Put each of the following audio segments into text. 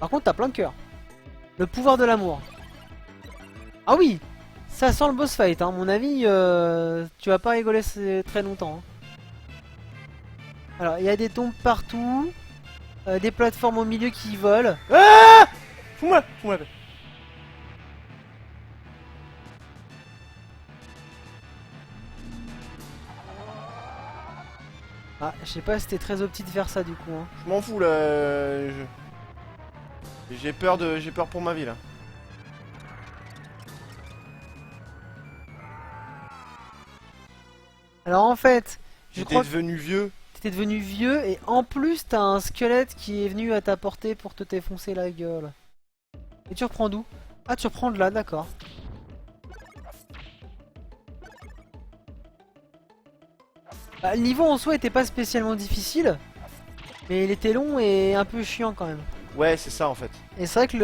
Par contre, t'as plein de cœur. Le pouvoir de l'amour. Ah oui, ça sent le boss fight. Hein. À mon avis, tu vas pas rigoler très longtemps. Hein. Alors, il y a des tombes partout. Des plateformes au milieu qui volent. Ah, fous-moi la paix. Ah, je sais pas si c'était très opti de faire ça du coup. Hein. Je m'en fous là. J'ai peur pour ma vie là. Alors en fait, je J'étais crois que devenu vieux. t'étais devenu vieux et en plus t'as un squelette qui est venu à ta portée pour te défoncer la gueule. Et tu reprends d'où? Ah, tu reprends de là, d'accord. Bah, le niveau en soi était pas spécialement difficile, mais il était long et un peu chiant quand même. Ouais, c'est ça en fait. Et c'est vrai que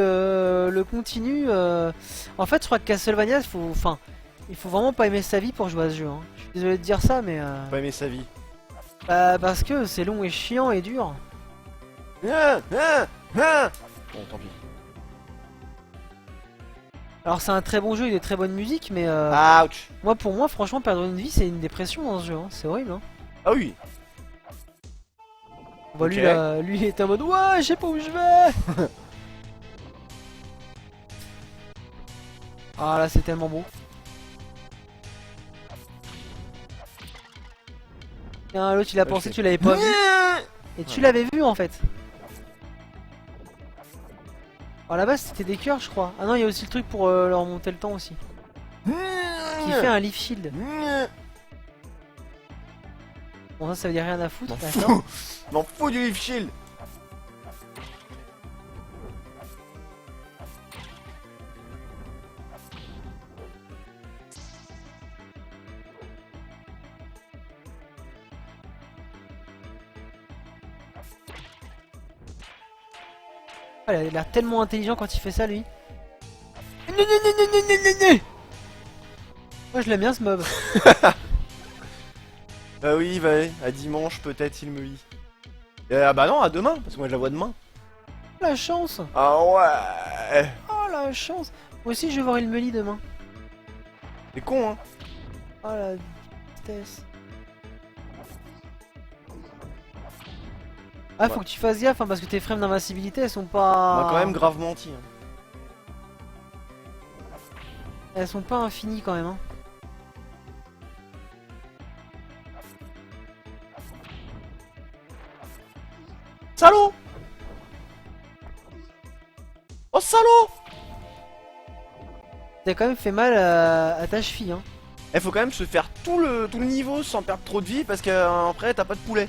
le continu, en fait, je crois que Castlevania, il faut vraiment pas aimer sa vie pour jouer à ce jeu. Hein. Je suis désolé de dire ça, mais Pas aimé sa vie. bah, parce que c'est long et chiant et dur. Bon, tant pis. Alors c'est un très bon jeu et des très bonnes musiques, mais Ouch. moi pour moi, franchement, perdre une vie, c'est une dépression dans ce jeu. Hein. C'est horrible. Hein. Ah oui. Bah, Ok. lui, il était en mode ouais, je sais pas où je vais. Ah là, c'est tellement beau. Tiens, l'autre, il a pensé que tu l'avais pas vu. Et tu l'avais vu en fait. Alors là-bas c'était des cœurs je crois. Ah non il y a aussi le truc pour leur monter le temps aussi. Qui fait un leaf shield. Bon ça veut dire rien à foutre. M'en D'accord. fous. M'en fous du Leaf Shield. Ah, il a l'air tellement intelligent quand il fait ça lui. Moi je l'aime bien ce mob. Bah oui, bah, à dimanche peut-être il me lit. Ah bah non, à demain, parce que moi je la vois demain. La chance. Ah ouais. Oh la chance. Moi aussi je vais voir Ilmeli demain. C'est con hein. Oh la vitesse. Ah faut que tu fasses gaffe hein, parce que tes frames d'invincibilité elles sont On pas... m'a quand même grave menti. Hein. Elles sont pas infinies quand même hein. Salaud. Oh salaud. T'as quand même fait mal à ta cheville hein. Il faut quand même se faire tout le niveau sans perdre trop de vie parce qu'après t'as pas de poulet.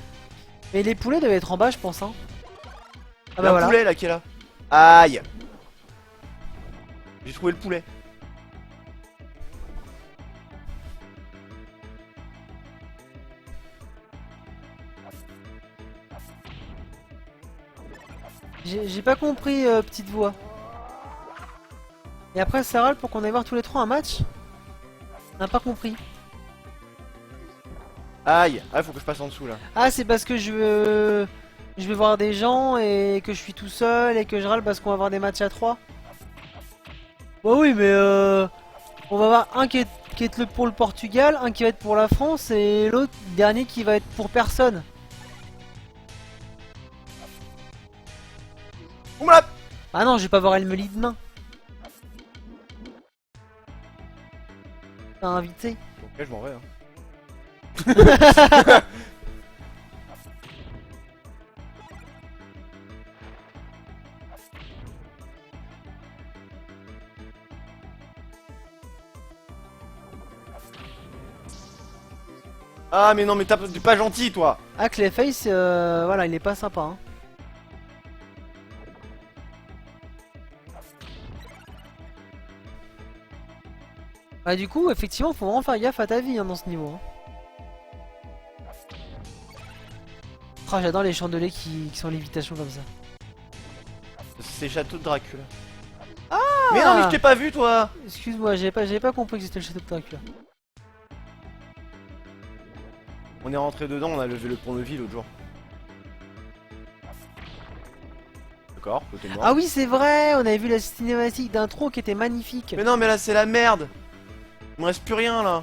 Mais les poulets doivent être en bas je pense hein. Ah Il y a bah un voilà. poulet là qui est là. Aïe. J'ai trouvé le poulet. J'ai pas compris petite voix. Et après ça râle pour qu'on aille voir tous les trois un match. On n'a pas compris. Aïe. Ah faut que je passe en dessous là. Ah c'est parce que je vais voir des gens et que je suis tout seul et que je râle parce qu'on va avoir des matchs à 3. Bah oui mais on va avoir un qui est pour le Portugal, un qui va être pour la France et l'autre dernier qui va être pour personne. Oumla. Ah non je vais pas voir Elmeli demain. T'as invité. Ok je m'en vais hein. Ah mais non mais t'es pas gentil toi. Ah Clayface voilà il est pas sympa hein. Bah du coup effectivement faut vraiment faire gaffe à ta vie hein, dans ce niveau hein. Oh, j'adore les chandeliers qui sont en lévitation comme ça. C'est Château de Dracula. Ah Mais non mais je t'ai pas vu toi. excuse-moi, j'avais pas compris que c'était le château de Dracula. On est rentré dedans, on a levé le pont-levis l'autre jour. D'accord, côté mort. Ah oui, c'est vrai, on avait vu la cinématique d'intro qui était magnifique. Mais non, mais là c'est la merde. Il me reste plus rien là.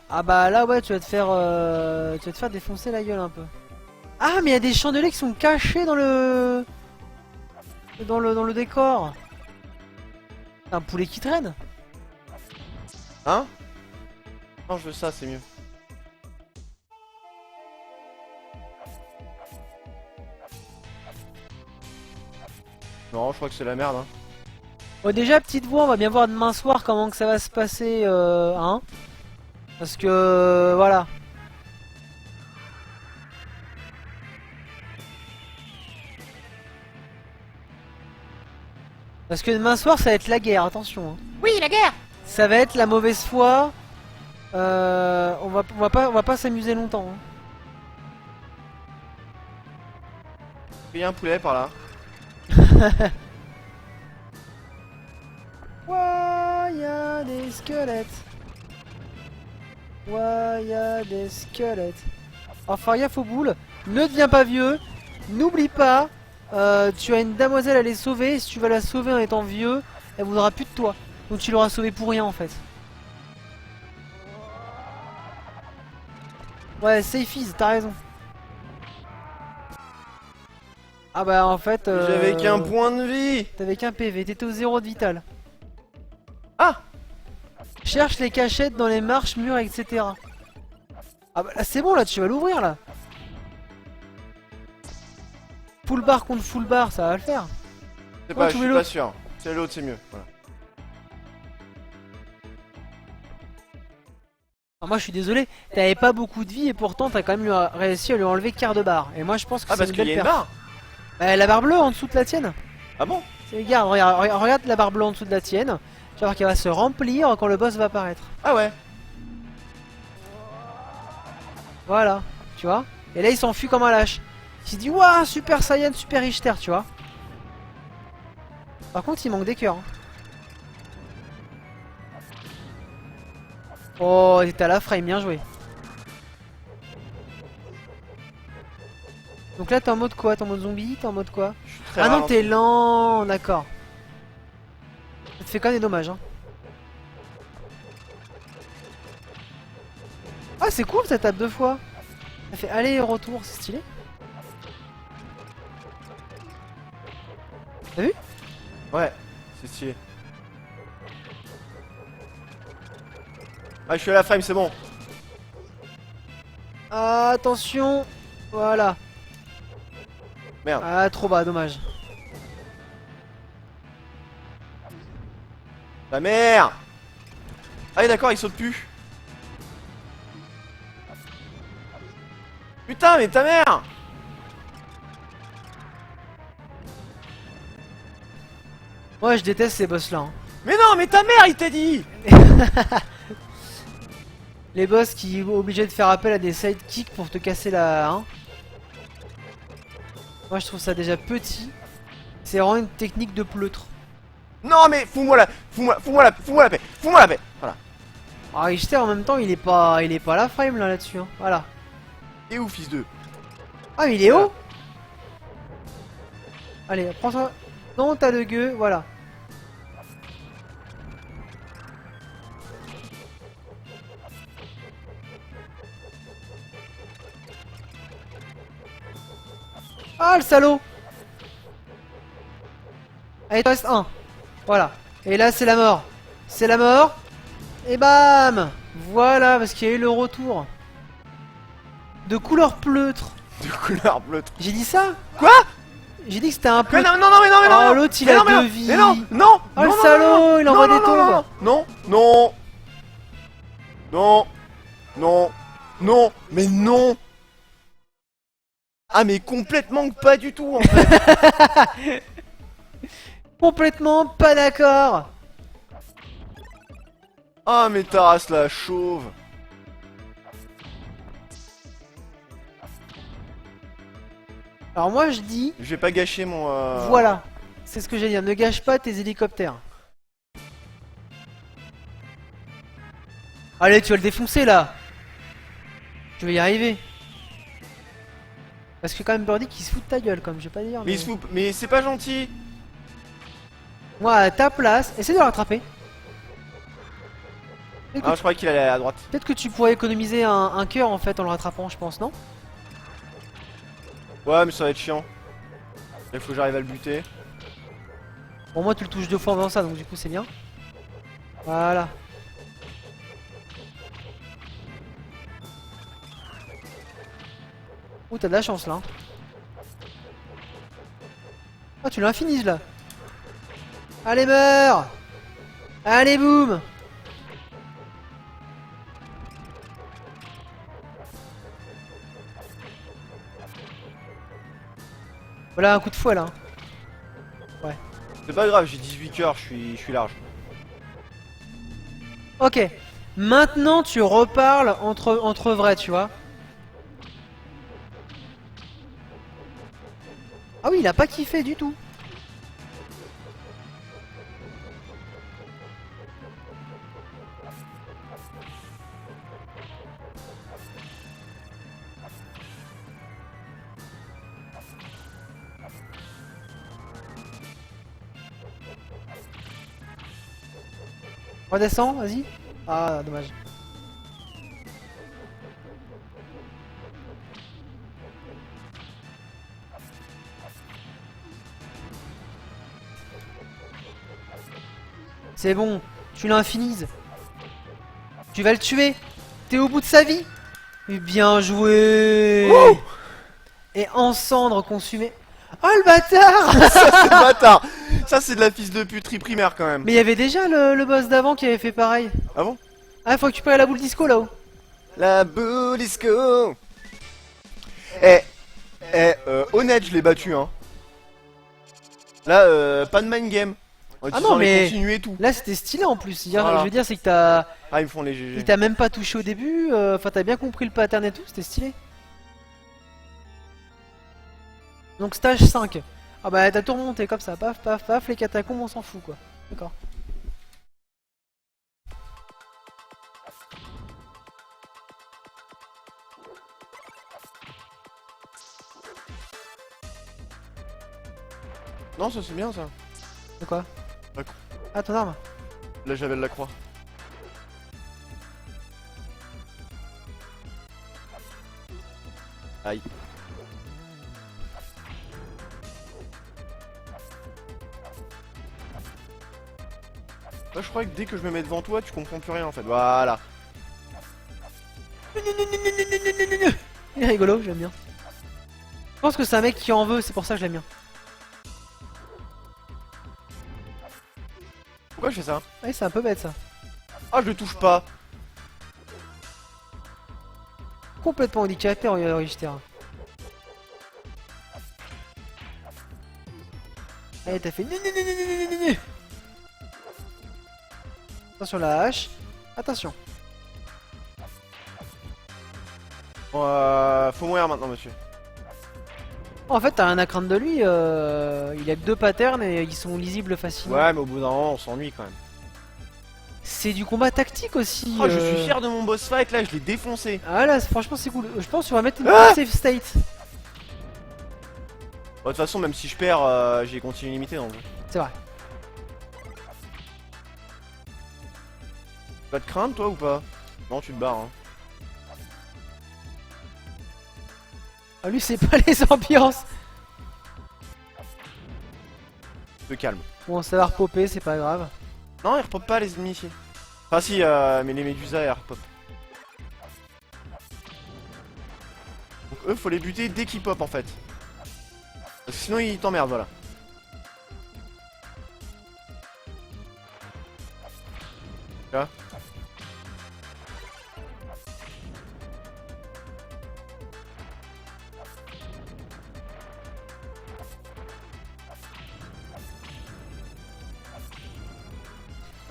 Ah bah là, ouais, tu vas te faire défoncer la gueule un peu. Ah, mais il y a des chandeliers qui sont cachés dans le... Dans le décor. Un poulet qui traîne. Hein? Non, je veux ça, c'est mieux. Non, je crois que c'est la merde, hein. Bon, déjà, petite voix, on va bien voir demain soir comment que ça va se passer, hein. Parce que, voilà. Parce que demain soir, ça va être la guerre, attention. Hein. Oui, la guerre. Ça va être la mauvaise foi. On va pas s'amuser longtemps. Hein. Il y a un poulet par là. Ouais, y a des squelettes. Ouais, y a des squelettes. Alors, faire gaffe aux boules. Ne deviens pas vieux. N'oublie pas, tu as une damoiselle à les sauver. Si tu vas la sauver en étant vieux, elle voudra plus de toi. Donc tu l'auras sauvé pour rien en fait. Ouais, safe ease, t'as raison. Ah bah en fait... J'avais qu'un point de vie. T'avais qu'un PV, t'étais au 0 de vital. Ah! Cherche les cachettes dans les marches, murs, etc. Ah bah là c'est bon, là tu vas l'ouvrir là. Full bar contre full bar, ça va le faire. C'est Oh, pas, tu je mets suis pas l'autre. sûr. C'est l'autre, c'est mieux. Voilà. Alors moi je suis désolé, t'avais pas beaucoup de vie et pourtant t'as quand même réussi à lui enlever quart de barre. Et moi je pense que Ah, c'est parce une qu'il y a belle une perf. barre. Bah, la barre bleue en dessous de la tienne. Ah bon? Regarde, regarde la barre bleue en dessous de la tienne. Tu vas voir qu'elle va se remplir quand le boss va apparaître. Ah ouais. Voilà, tu vois. Et là il s'enfuit comme un lâche. Il se dit waouh, Super Saiyan, Super Richter, tu vois. Par contre il manque des cœurs. Hein. Oh, t'es à la frame, bien joué. Donc là t'es en mode quoi? T'es en mode zombie? T'es en mode quoi? Je suis très Ah non, ralenti. t'es lent, d'accord. Ça te fait quand même des dommages, hein. Ah, c'est cool, ça tape deux fois. Ça fait aller et retour, c'est stylé. T'as vu? Ouais, c'est stylé. Ah, je suis à la frame, c'est bon. Ah, attention. Voilà. Merde. Ah, trop bas, dommage. La merde. Ah oui, d'accord, il saute plus. Putain, mais ta mère. Moi, je déteste ces boss là. Hein. Mais non, mais ta mère, il t'a dit. Les boss qui sont obligés de faire appel à des sidekicks pour te casser la... Hein. Moi, je trouve ça déjà petit. C'est vraiment une technique de pleutre. Non, mais fous-moi la paix. Fous-moi la paix. Voilà. Ah, Richter en même temps, il est pas à la frame là-dessus. Hein. Voilà. Et où, fils de... Ah, mais il est haut. Allez, prends ça. Non, t'as le gueux, voilà. Ah, le salaud. Allez, il te reste un. Voilà. Et là, c'est la mort. C'est la mort. Et bam. Voilà, parce qu'il y a eu le retour. De couleur pleutre. De couleur bleutre. J'ai dit ça? Quoi? J'ai dit que c'était un Mais pleutre. non, non, non, mais non, mais non. Oh, non. l'autre, il Mais a non, mais deux non. vies. Mais non, non. Oh, le non, non, salaud, non, il non, envoie non, des non, tombes. non, non, non, non, non, mais non. Ah, mais complètement pas du tout, en fait. Complètement pas d'accord. Ah, mais ta race, la chauve. Alors moi je dis, Je vais pas gâcher mon... voilà, c'est ce que j'ai dit, ne gâche pas tes hélicoptères. Allez, tu vas le défoncer là. Tu vas y arriver. Parce que quand même Birdie qui se fout de ta gueule, comme je vais pas dire. Mais il se fout... Mais c'est pas gentil. Moi, à ta place, essaie de le rattraper. Ah, je croyais qu'il allait à droite. Peut-être que tu pourrais économiser un cœur en fait en le rattrapant, je pense, non? Ouais, mais ça va être chiant. Il faut que j'arrive à le buter. Bon, moi, tu le touches 2 fois avant ça, donc du coup, c'est bien. Voilà. Ouh, t'as de la chance là. Hein. Oh, tu l'infinises là. Allez, meurs! Allez, boum! Voilà un coup de fouet là. Ouais. C'est pas grave, j'ai 18 cœurs, je suis large. Ok. Maintenant, tu reparles entre vrais, tu vois. Ah oui, il a pas kiffé du tout. Redescends, vas-y. Ah, dommage. C'est bon, tu l'infinises. Tu vas le tuer. T'es au bout de sa vie. Et bien joué. Wouh. Et en cendres consumées. Oh le bâtard! Ça c'est le bâtard. Ça c'est de la fils de puterie primaire quand même. Mais il y avait déjà le boss d'avant qui avait fait pareil. Ah bon? Ah, faut récupérer la boule disco là-haut. La boule disco. Eh, honnête, je l'ai battu hein. Là, pas de mind game. En Ah utilisant non, les mais continues et tout. là c'était stylé en plus. Voilà. Je veux dire, c'est que t'as. Ah, ils me font les GG. Il t'a même pas touché au début. Enfin, t'as bien compris le pattern et tout. C'était stylé. Donc, stage 5. Ah bah, t'as tout remonté comme ça. Paf, paf, paf. Les catacombes, on s'en fout quoi. D'accord. Non, ça c'est bien ça. De quoi? D'accord. Ah, ton arme. Là j'avais de la croix. Aïe. Là je croyais que dès que je me mets devant toi tu comprends plus rien en fait. Voilà. Il est rigolo, j'aime bien. Je pense que c'est un mec qui en veut, c'est pour ça que je l'aime bien. Pourquoi je fais ça? Ouais, c'est un peu bête ça. Ah, je le touche pas. Complètement handicapé en Richter. Allez, t'as fait. Attention la hache. Attention. Bon, faut mourir maintenant monsieur. En fait, t'as rien à craindre de lui. Il a que 2 patterns et ils sont lisibles facilement. Ouais mais au bout d'un moment on s'ennuie quand même. C'est du combat tactique aussi. Oh, je suis fier de mon boss fight là, je l'ai défoncé. Ah là, franchement, c'est cool. Je pense qu'on va mettre une Ah safe state. Bon, de toute façon, même si je perds, j'ai continué limité dans le jeu. C'est vrai. Pas de crainte toi ou pas? Non, tu te barres hein. Ah, lui, c'est pas les ambiances. Te calme. Bon, ça va repopper, c'est pas grave. Non, ils repopent pas les ennemis ici. Enfin si, mais les médusas elles repopent. Donc eux, faut les buter dès qu'ils pop en fait. Parce que sinon ils t'emmerdent, voilà. Là.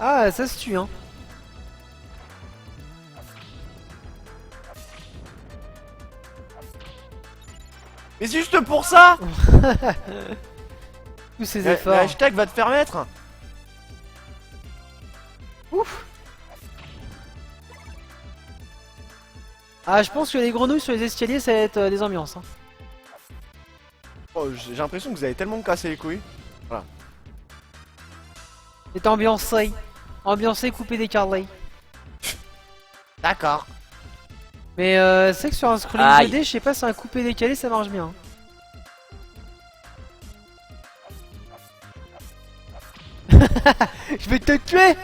Ah, ça se tue, hein. Mais c'est juste pour ça. Tous ces Le efforts. hashtag va te faire mettre. Ouf. Ah, je pense que les grenouilles sur les escaliers, ça va être des ambiances. Hein. Oh, j'ai l'impression que vous avez tellement cassé les couilles. Voilà. C'est ambiancé. Ambiancé, coupé décalé. D'accord. Mais c'est que sur un scrolling Aïe. 2D, je sais pas si un coupé décalé ça marche bien. Je vais te tuer.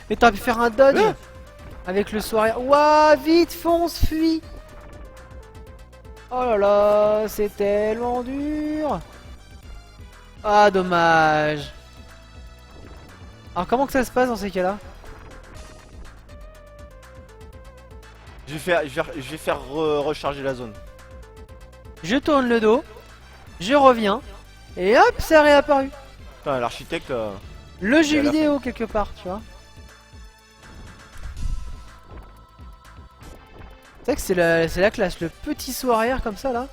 Mais t'aurais pu faire un dodge avec le soirée. Ouah, vite, fonce, fuis. Oh là là, c'est tellement dur. Ah, dommage. Alors comment que ça se passe dans ces cas-là? Je vais faire recharger la zone. Je tourne le dos, je reviens, et hop, c'est réapparu. Putain, l'architecte. Le jeu à la vidéo quelque part, tu vois. C'est vrai que c'est la classe, le petit saut arrière comme ça là.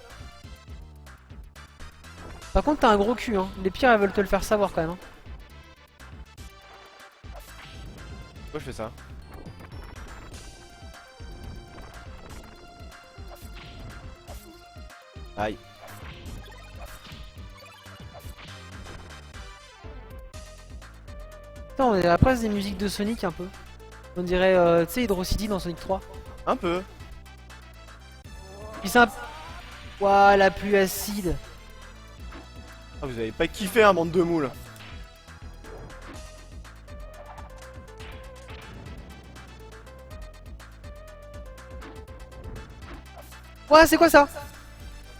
Par contre t'as un gros cul, hein. Les pires elles veulent te le faire savoir quand même. Hein. Pourquoi je fais ça? Aïe. Putain, on est à la place des musiques de Sonic un peu. On dirait, tu sais, Hydro City dans Sonic 3. Un peu. Puis c'est un... Ouah, la pluie acide. Ah, vous avez pas kiffé un bande de moules. Ouah, c'est quoi ça?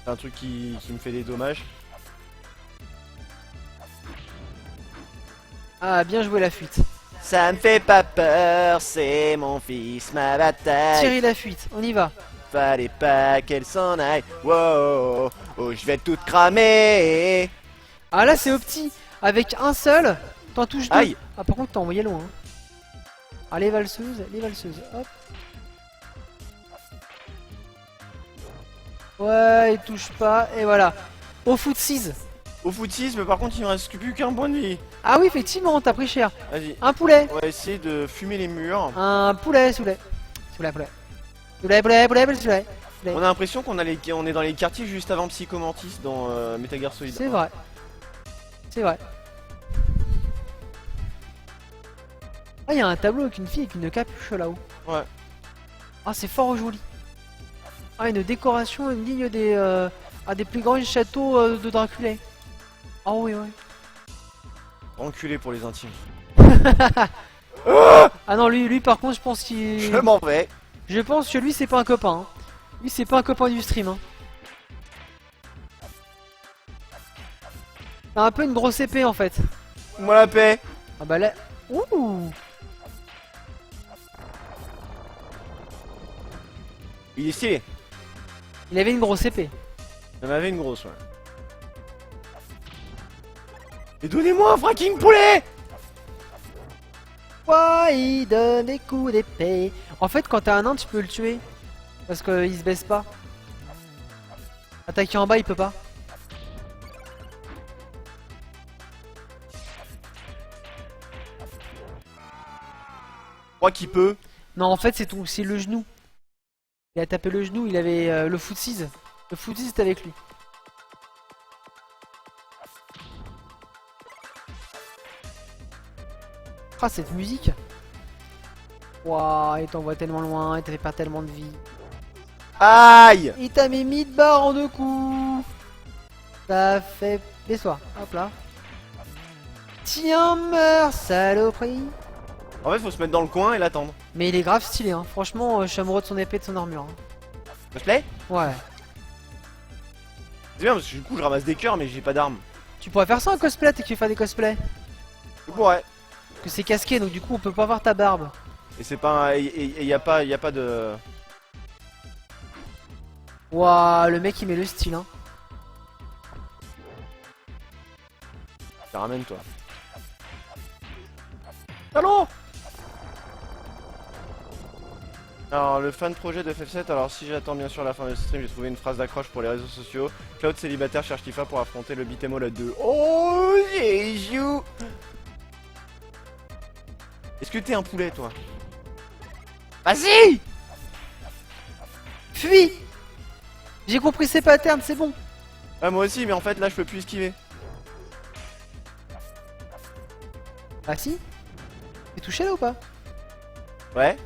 C'est un truc qui me fait des dommages. Ah, bien joué la fuite. Ça me fait pas peur, c'est mon fils, ma bataille. Thierry la fuite, on y va. Fallait pas qu'elle s'en aille. Wow, oh, je vais tout cramer. Ah là c'est opti. Avec un seul, t'en touches deux. Aïe. Ah par contre t'as envoyé loin. Hein. Ah les valseuses, hop. Ouais, il touche pas, et voilà. Au foot 6. Au footisme, par contre, il me reste plus qu'un point de vie. Ah oui, effectivement, t'as pris cher. Vas-y, Un poulet. on va essayer de fumer les murs. Un poulet, poulet. Poulet, poulet. Poulet, poulet, poulet, poulet. On a l'impression on est dans les quartiers juste avant Psychomantis dans Metal Gear Solid. C'est vrai. C'est vrai. Ah, il y a un tableau avec une fille avec une capuche là-haut. Ouais. Ah, c'est fort joli. Ah, une décoration, une ligne des plus grands châteaux de Dracula. Ah oui, oui. Enculé pour les intimes. Ah non, lui par contre, je pense qu'il... Je m'en vais. Je pense que lui, c'est pas un copain. Hein. Lui, c'est pas un copain du stream. Hein. T'as un peu une grosse épée en fait. Moi la paix. Ah bah là... Ouh. Il est stylé. Il avait une grosse épée. Il en avait une grosse, ouais. Et donnez-moi un fucking poulet. Ouais, il donne des coups d'épée. En fait, quand t'as un nain, tu peux le tuer. Parce qu'il se baisse pas. Attaquer en bas, il peut pas. Je crois qu'il peut. Non, en fait, c'est le genou. Il a tapé le genou, il avait le foot 6. Le foot 6 est avec lui. Ah, cette musique. Waouh, il t'envoie tellement loin, il t'a fait perdre tellement de vie. Aïe. Il t'a mis 1000 barres en 2 coups. Ça fait... Baisse-toi, hop là. Tiens, meurs, saloperie. En fait, faut se mettre dans le coin et l'attendre. Mais il est grave stylé, hein. Franchement, je suis amoureux de son épée et de son armure. Hein. Cosplay. Ouais. C'est bien parce que du coup, je ramasse des cœurs, mais j'ai pas d'armes. Tu pourrais faire ça en cosplay, t'es que tu fais des cosplays. Je pourrais. Parce que c'est casqué, donc du coup, on peut pas voir ta barbe. Et c'est pas un... et y a pas de... Waouh, le mec il met le style, hein. Ça ramène toi. Allô. Alors le fan projet de FF7, alors si j'attends bien sûr la fin du stream, j'ai trouvé une phrase d'accroche pour les réseaux sociaux. Cloud célibataire cherche Tifa pour affronter le beat'em all à 2. Oh j'ai joué. Est-ce que t'es un poulet toi? Vas-y. Fuis. J'ai compris ses patterns, c'est bon. Ah moi aussi mais en fait là je peux plus esquiver. Ah si. T'es touché là ou pas? Ouais.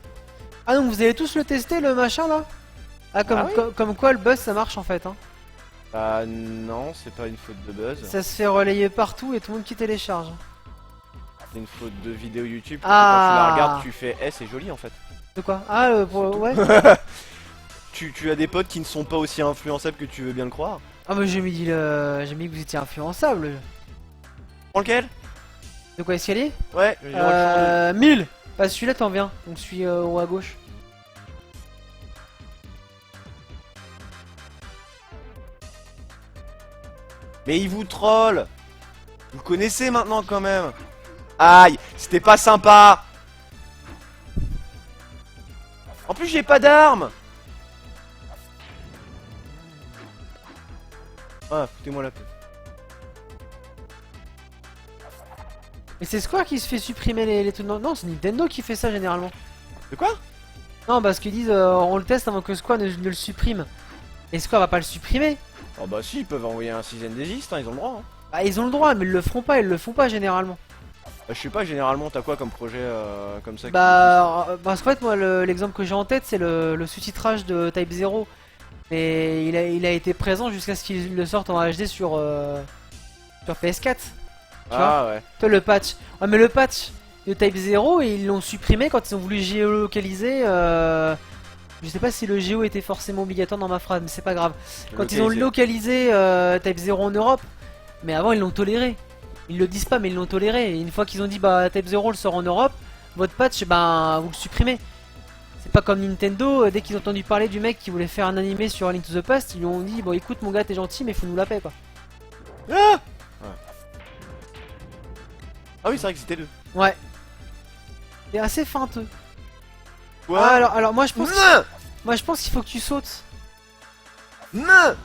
Ah donc vous allez tous le tester le machin là? Ah comme, Ah oui. comme quoi le buzz ça marche en fait hein. Bah non, c'est pas une faute de buzz. Ça se fait relayer partout et tout le monde qui télécharge. C'est une faute de vidéo YouTube. Quand tu Ah. la regardes, tu fais c'est joli en fait. De quoi? Ah ouais. Tu as des potes qui ne sont pas aussi influençables que tu veux bien le croire. Ah mais j'ai mis que vous étiez influençable. Prends lequel? De quoi escalier? Ouais, je vais dire autre chose. 1000. Bah celui-là t'en viens. Donc celui haut à gauche. Mais il vous troll. Vous le connaissez maintenant quand même. Aïe, c'était pas sympa. En plus j'ai pas d'armes. Ah, foutez-moi la paix. Et c'est Square qui se fait supprimer les trucs. Non, c'est Nintendo qui fait ça généralement. De quoi? Non, parce qu'ils disent on le teste avant que Square ne le supprime. Et Square va pas le supprimer. Oh bah si, ils peuvent envoyer un season desist, hein, ils ont le droit. Hein. Bah ils ont le droit, mais ils le feront pas généralement. Bah, je sais pas, généralement t'as quoi comme projet comme ça Parce qu'en fait moi l'exemple que j'ai en tête c'est le sous-titrage de Type 0. Mais il a été présent jusqu'à ce qu'il le sorte en HD sur PS4. Tu vois ouais. Toi le patch. Ouais mais le patch de Type 0 ils l'ont supprimé quand ils ont voulu géolocaliser. Je sais pas si le géo était forcément obligatoire dans ma phrase, mais c'est pas grave. Quand ils ont localisé Type 0 en Europe, mais avant ils l'ont toléré. Ils le disent pas mais ils l'ont toléré. Et une fois qu'ils ont dit bah Type 0 le sort en Europe, votre patch bah vous le supprimez. C'est pas comme Nintendo, dès qu'ils ont entendu parler du mec qui voulait faire un animé sur A Link to the Past, ils lui ont dit bon écoute mon gars t'es gentil mais faut nous la paix quoi. Ah, ouais. Ah oui c'est vrai que c'était deux. Ouais. C'est assez feinteux. Quoi? Ah, alors moi je pense Non. moi je pense qu'il faut que tu sautes. Non.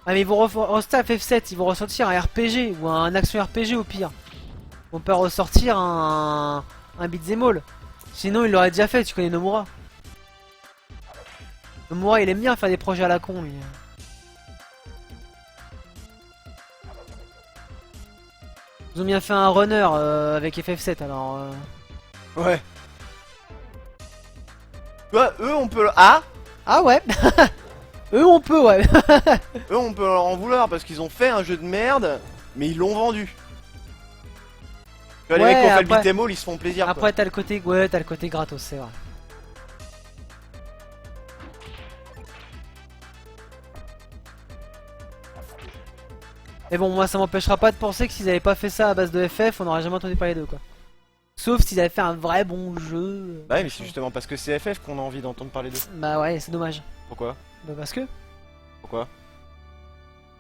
Ah mais ils vont rester à FF7, ils vont ressortir un RPG ou un action RPG au pire. On peut ressortir un beat'em all. Sinon il l'aurait déjà fait, tu connais Nomura. Nomura il aime bien faire des projets à la con lui. Ils ont bien fait un runner avec FF7 alors. Ouais. Toi, eux on peut... Ah. Ah ouais. Eux on peut ouais. Eux on peut leur en vouloir parce qu'ils ont fait un jeu de merde, mais ils l'ont vendu. Tu vois, les Ouais, mecs qui ont fait le après- beat'em all, ils se font plaisir. Après t'as le côté ouais t'as le côté gratos c'est vrai. Mais bon moi ça m'empêchera pas de penser que s'ils avaient pas fait ça à base de FF on aurait jamais entendu parler d'eux quoi. Sauf s'ils avaient fait un vrai bon jeu. Bah ouais, mais c'est justement parce que c'est FF qu'on a envie d'entendre parler d'eux. Bah ouais c'est dommage. Pourquoi? Bah parce que Pourquoi?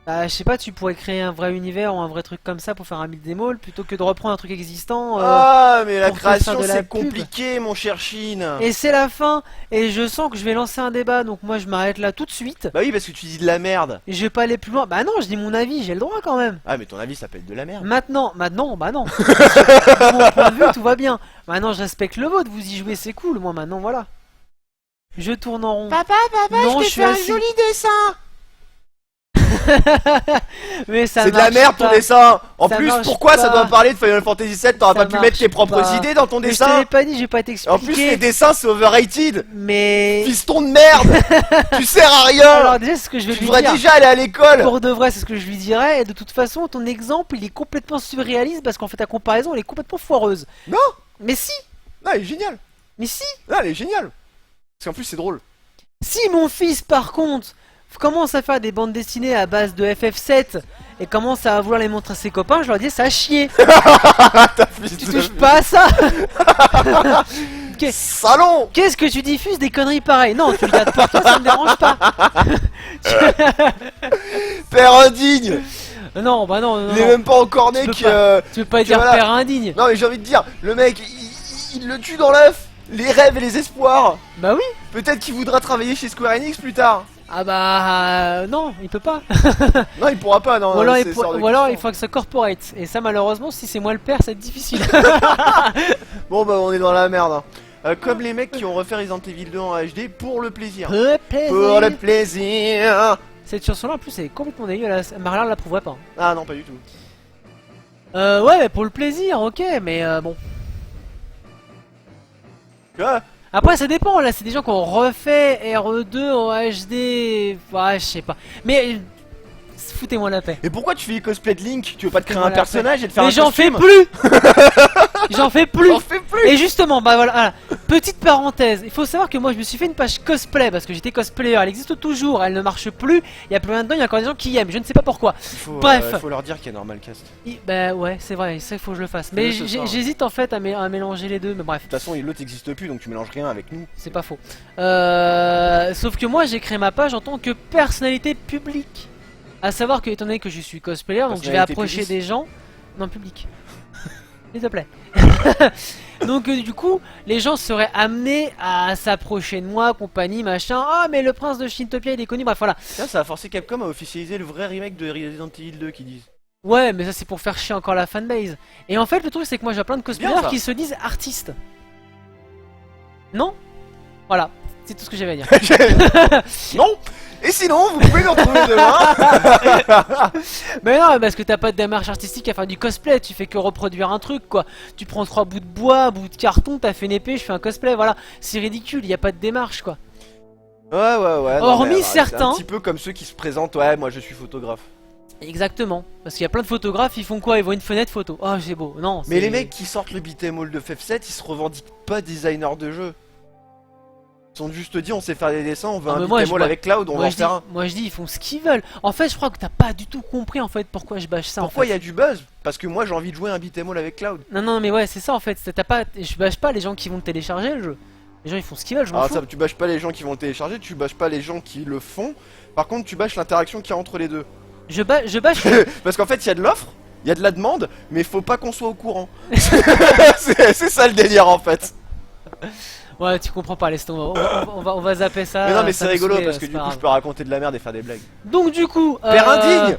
bah je sais pas tu pourrais créer un vrai univers ou un vrai truc comme ça pour faire un beat'em all plutôt que de reprendre un truc existant. Ah, mais la pour te faire création de la c'est pub. compliqué, mon cher Chine. Et c'est la fin et je sens que je vais lancer un débat donc moi je m'arrête là tout de suite. Bah oui, parce que tu dis de la merde. Et je vais pas aller plus loin. Bah non je dis mon avis j'ai le droit quand même. Ah, mais ton avis s'appelle de la merde. Maintenant, bah non. De mon point de vue, tout va bien. Maintenant, je respecte le vôtre. Vous y jouez, c'est cool. Moi, maintenant, voilà. Je tourne en rond. Papa, Non, je je t'ai suis fait un assis. joli dessin. Mais ça C'est de la marche merde ton pas. dessin. En Ça plus, marche pourquoi ça pas. doit parler de Final Fantasy VII? T'aurais Ça pas pu mettre tes marche propres pas. idées dans ton Mais je te dessin. l'ai pas dit, j'ai pas été En plus, les expliqué. dessins c'est overrated. Mais Fiston de merde. Tu sers à rien. alors déjà, c'est ce que je vais Tu lui devrais dire. déjà aller à l'école. Pour de vrai, c'est ce que je lui dirais. Et de toute façon, ton exemple, il est complètement surréaliste parce qu'en fait, ta comparaison, elle est complètement foireuse. Non. Mais si, Non, elle est géniale. mais si. Non, elle est géniale. Parce qu'en plus, c'est drôle. Si mon fils, par contre, commence à faire des bandes dessinées à base de FF7 et commence à vouloir les montrer à ses copains, je leur dis ça a chier. Ta fils Tu de touches pas à ça. salon. Qu'est-ce que tu diffuses des conneries pareilles? Non, tu le gardes pour toi, ça me dérange pas. Père indigne. Non, bah non, non, Il est non. même pas encore né Tu peux que... Tu veux pas dire voilà. père indigne? Non mais j'ai envie de dire, le mec, il le tue dans l'œuf. Les rêves et les espoirs. Bah oui. Peut-être qu'il voudra travailler chez Square Enix plus tard. Ah bah non, il peut pas. Non, il pourra pas, non. Ou alors, c'est hors de ou alors il question. faut que ça corporate. Et ça malheureusement, si c'est moi le père, c'est difficile. Bon bah on est dans la merde. Hein. Comme les mecs qui ont refait Resident Evil 2 en HD pour le plaisir. Le plaisir. Pour le plaisir. Cette chanson là en plus elle est complètement dégueulasse. Marlin l'approuverait pas. Ah non, pas du tout. Ouais, mais pour le plaisir, ok, mais bon. Tu vois. Après, ça dépend, là, c'est des gens qui ont refait RE2 en HD. Ouais, je sais pas. Mais foutez-moi la paix. Et pourquoi tu fais cosplay de Link? Tu veux pas te créer Foutez-moi un la personnage et te faire Mais un j'en fais costume? plus. J'en fais plus. J'en fais plus. Et justement, bah voilà, petite parenthèse, il faut savoir que moi je me suis fait une page cosplay parce que j'étais cosplayer, elle existe toujours, elle ne marche plus, il y a plus rien dedans, il y a encore des gens qui y aiment, je ne sais pas pourquoi. Bref. Il faut leur dire qu'il y a Normal Cast. Bah ouais, c'est vrai, ça il faut que je le fasse. Mais ce soir. j'hésite en fait à mélanger les deux, mais bref, De toute façon, l'autre n'existe plus, donc tu mélanges rien avec nous. c'est pas faux. Sauf que moi j'ai créé ma page en tant que personnalité publique. À savoir que étant donné que je suis cosplayer, donc je vais Personnalité approcher publique. des gens. Non, public. S'il te plaît. Donc du coup, les gens seraient amenés à s'approcher de moi, compagnie, machin. Ah mais le prince de Shinotopia il est connu, bref voilà. Tiens, ça a forcé Capcom à officialiser le vrai remake de Resident Evil 2 qu'ils disent. Ouais mais ça c'est pour faire chier encore la fanbase. Et en fait le truc c'est que moi j'ai plein de cosplayers Bien, ça. qui se disent artistes. Non. Voilà, c'est tout ce que j'avais à dire. Non. Et sinon, vous pouvez nous retrouver demain. Mais non, parce que t'as pas de démarche artistique à faire du cosplay, tu fais que reproduire un truc quoi. Tu prends 3 bouts de bois, bout de carton, t'as fait une épée, je fais un cosplay, voilà. C'est ridicule, y a pas de démarche quoi. Ouais. non, Hormis mais, certains. C'est un petit peu comme ceux qui se présentent. Ouais, moi je suis photographe. Exactement, parce qu'il y a plein de photographes, ils font quoi? Ils voient une fenêtre photo. Oh c'est beau, non. Mais c'est- les mecs qui sortent le beat'em all de FF7, ils se revendiquent pas designers de jeu. Ils sont juste dit, on sait faire des dessins, on veut Ah, un mais moi, beat'em all je- avec Cloud, on va en faire un. moi je dis, ils font ce qu'ils veulent. En fait, je crois que t'as pas du tout compris en fait pourquoi je bâche ça. Pourquoi en il fait. y a du buzz? Parce que moi j'ai envie de jouer un beat'em all avec Cloud. Non, mais ouais, c'est ça en fait. T'as pas, je bâche pas les gens qui vont télécharger le jeu. Les gens ils font ce qu'ils veulent, je m'en Alors fous. ça, tu bâches pas les gens qui vont le télécharger, tu bâches pas les gens qui le font. Par contre, tu bâches l'interaction qu'il y a entre les deux. Je bâche. Parce qu'en fait, il y a de l'offre, il y a de la demande, mais faut pas qu'on soit au courant. C'est ça le délire en fait. Ouais, tu comprends pas, laisse tomber. On va zapper ça. Mais non, mais ça c'est va rigolo saouler, parce que c'est du pas coup, grave. je peux raconter de la merde et faire des blagues. Donc du coup. Père indigne.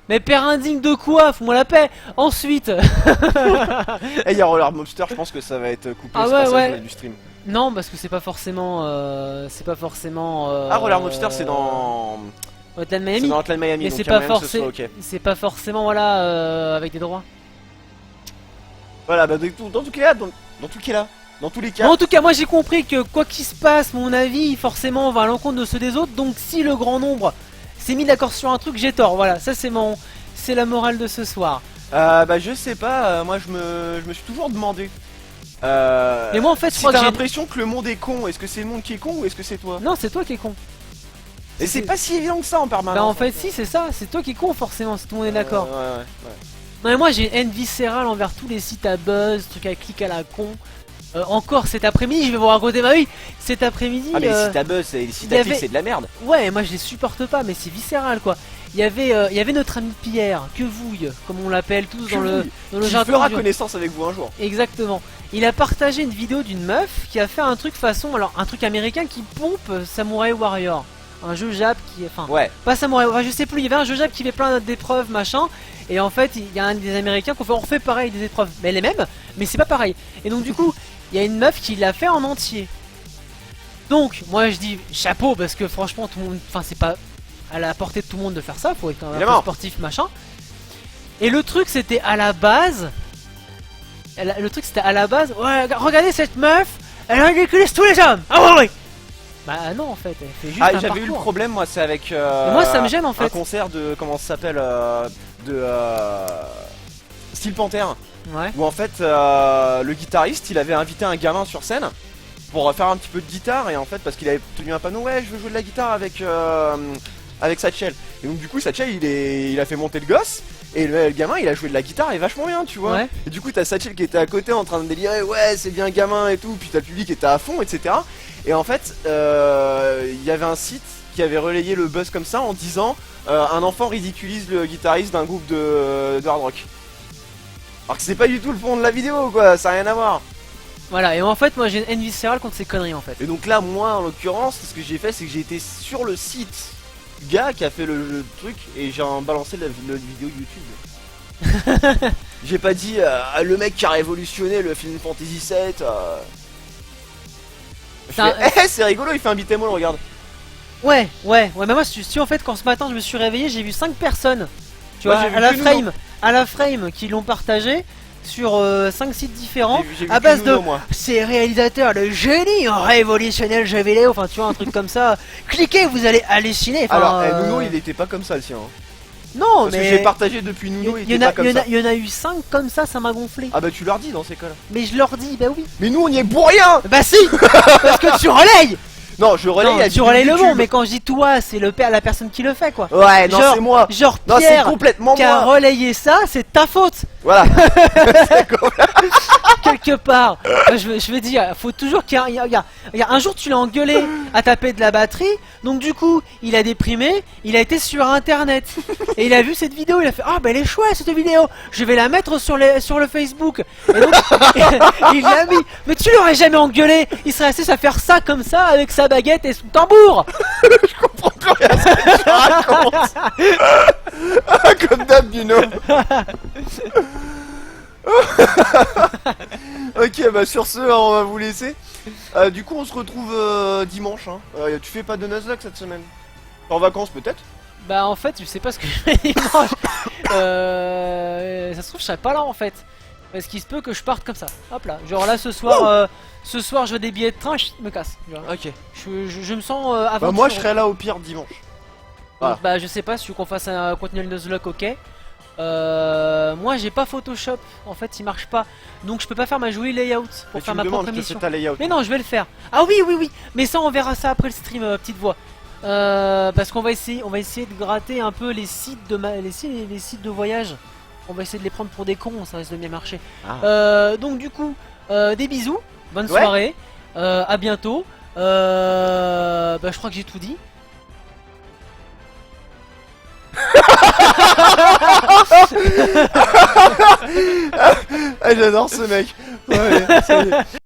Mais père indigne de quoi? Fous-moi la paix. Ensuite. Eh, il y a Roller Monster, je pense que ça va être coupé Ah ce ouais, passage ouais. du stream. Non, parce que c'est pas forcément. C'est pas forcément. Ah, Roller Monster, c'est dans. Hotline C'est Miami. dans Hotline Miami, Mais donc c'est il y a pas moyen que ce forcément. soit ok. C'est pas forcément voilà avec des droits. Voilà, bah dans tous les cas, dans tous les cas. Bon, en tout cas, moi j'ai compris que quoi qu'il se passe, mon avis forcément va à l'encontre de ceux des autres. Donc si le grand nombre s'est mis d'accord sur un truc, j'ai tort. Voilà, ça c'est la morale de ce soir. Bah je sais pas, moi je me suis toujours demandé. Mais moi en fait, je Si crois que t'as j'ai. l'impression que le monde est con, est-ce que c'est le monde qui est con ou est-ce que c'est toi? Non, c'est toi qui es con. Et c'est pas si évident que ça en permanence. Bah en fait, si c'est ça, c'est toi qui es con forcément. Si tout le monde est d'accord. Ouais. Non mais moi j'ai une haine viscérale envers tous les sites à buzz, trucs à clic à la con. Encore cet après-midi, je vais vous raconter ma vie. Cet après-midi. Ah mais les sites à buzz, les sites il y à clics, avait- c'est de la merde. Ouais, moi je les supporte pas, mais c'est viscéral quoi. Il y avait notre ami Pierre, Quevouille, comme on l'appelle tous dans le Qui jargon fera du- connaissance avec vous un jour. Exactement. Il a partagé une vidéo d'une meuf qui a fait un truc façon, alors un truc américain qui pompe Samurai Warrior. Un jeu Jap qui, enfin, Ouais. pas Samurai, enfin, je sais plus. Il y avait un jeu Jap qui fait plein d'épreuves machin. Et en fait, il y a un des Américains qu'on fait, on refait pareil des épreuves, mais les mêmes, mais c'est pas pareil. Et donc du coup, il y a une meuf qui l'a fait en entier. Donc moi je dis chapeau parce que franchement tout le monde, enfin c'est pas à la portée de tout le monde de faire ça, faut être quand même un peu Évidemment. sportif machin. Et le truc c'était à la base, le truc c'était à la base, ouais, regardez cette meuf, elle ridiculise tous les hommes. Ah ouais ouais. Bah non en fait, elle fait juste Ah un j'avais eu le parcours. problème moi, c'est avec. Et moi ça me gêne en Un fait. concert de comment ça s'appelle de Steel Panther. Ouais. Où en fait le guitariste il avait invité un gamin sur scène pour faire un petit peu de guitare et en fait parce qu'il avait tenu un panneau ouais je veux jouer de la guitare avec Satchel et donc du coup Satchel il a fait monter le gosse et le gamin il a joué de la guitare et vachement bien tu vois Ouais. et du coup t'as Satchel qui était à côté en train de délirer ouais c'est bien gamin et tout puis t'as le public qui était à fond etc et en fait il y avait un site qui avait relayé le buzz comme ça en disant un enfant ridiculise le guitariste d'un groupe de hard rock. Alors que c'est pas du tout le fond de la vidéo quoi, ça a rien à voir. Voilà, et en fait moi j'ai une haine viscérale contre ces conneries en fait. Et donc là moi en l'occurrence ce que j'ai fait c'est que j'ai été sur le site du gars qui a fait le truc et j'ai balancé la vidéo YouTube. J'ai pas dit le mec qui a révolutionné le Final Fantasy 7 c'est rigolo il fait un beat'em all regarde. Ouais, mais moi si en fait quand ce matin je me suis réveillé j'ai vu 5 personnes. Tu Moi, vois, j'ai vu à la que nous, frame. à la frame qui l'ont partagé sur 5 sites différents J'ai vu à que base de Nuno, moi. ces réalisateurs de génie ont révolutionné le jeu vidéo, enfin tu vois un truc comme ça. Cliquez, vous allez halluciner. Enfin, Alors, Nuno, il était pas comme ça le sien. Hein. non, Parce que mais j'ai partagé depuis Nuno, il était pas comme ça. il y en a eu 5 comme ça m'a gonflé. Ah bah tu leur dis dans ces cas-là. Mais je leur dis, bah oui. Mais nous on y est pour rien. Bah si, parce que tu relayes. Non, je relaye Non, à tu relayes le YouTube. bon, mais quand je dis toi, c'est la personne qui le fait quoi. Ouais, non, Genre- c'est moi. Genre Non, c'est Pierre complètement qui a moi. relayé ça, c'est ta faute. Voilà. Quelque part. Je veux dire, faut toujours qu'il y a un jour tu l'as engueulé à taper de la batterie, donc du coup il a déprimé, il a été sur internet et il a vu cette vidéo, il a fait ah bah elle est chouette cette vidéo, je vais la mettre sur le Facebook. Et donc il l'a mis. Mais tu l'aurais jamais engueulé, il serait resté à faire ça comme ça avec sa baguette et son tambour. Je comprends plus rien à ce que tu racontes. Ah, comme d'hab, Dino. Ok, bah sur ce, hein, on va vous laisser. Du coup, on se retrouve dimanche. Hein. Tu fais pas de Nuzlocke cette semaine? T'es en vacances peut-être? Bah en fait je sais pas ce que je fais dimanche. Ça se trouve je serai pas là en fait. Parce qu'il se peut que je parte comme ça. Hop là. Genre là ce soir je veux des billets de train, je me casse. Genre, Ok. je me sens aventureux. Bah moi je serai là au pire dimanche. Voilà. Bah je sais pas si tu veux qu'on fasse un contenu Nuzlocke, ok. Moi j'ai pas Photoshop, en fait il marche pas. Donc je peux pas faire ma jolie layout pour Mais tu faire me ma demandes, propre je te fais émission. ta layout. Mais non, je vais le faire. Ah oui, oui, oui. Mais ça on verra ça après le stream, petite voix. Parce qu'on va essayer de gratter un peu les sites de les sites de voyage. On va essayer de les prendre pour des cons, ça risque de bien marcher. Ah. Donc du coup, des bisous, bonne Ouais. soirée, à bientôt. Bah je crois que j'ai tout dit. Ah, j'adore ce mec. Ouais, salut.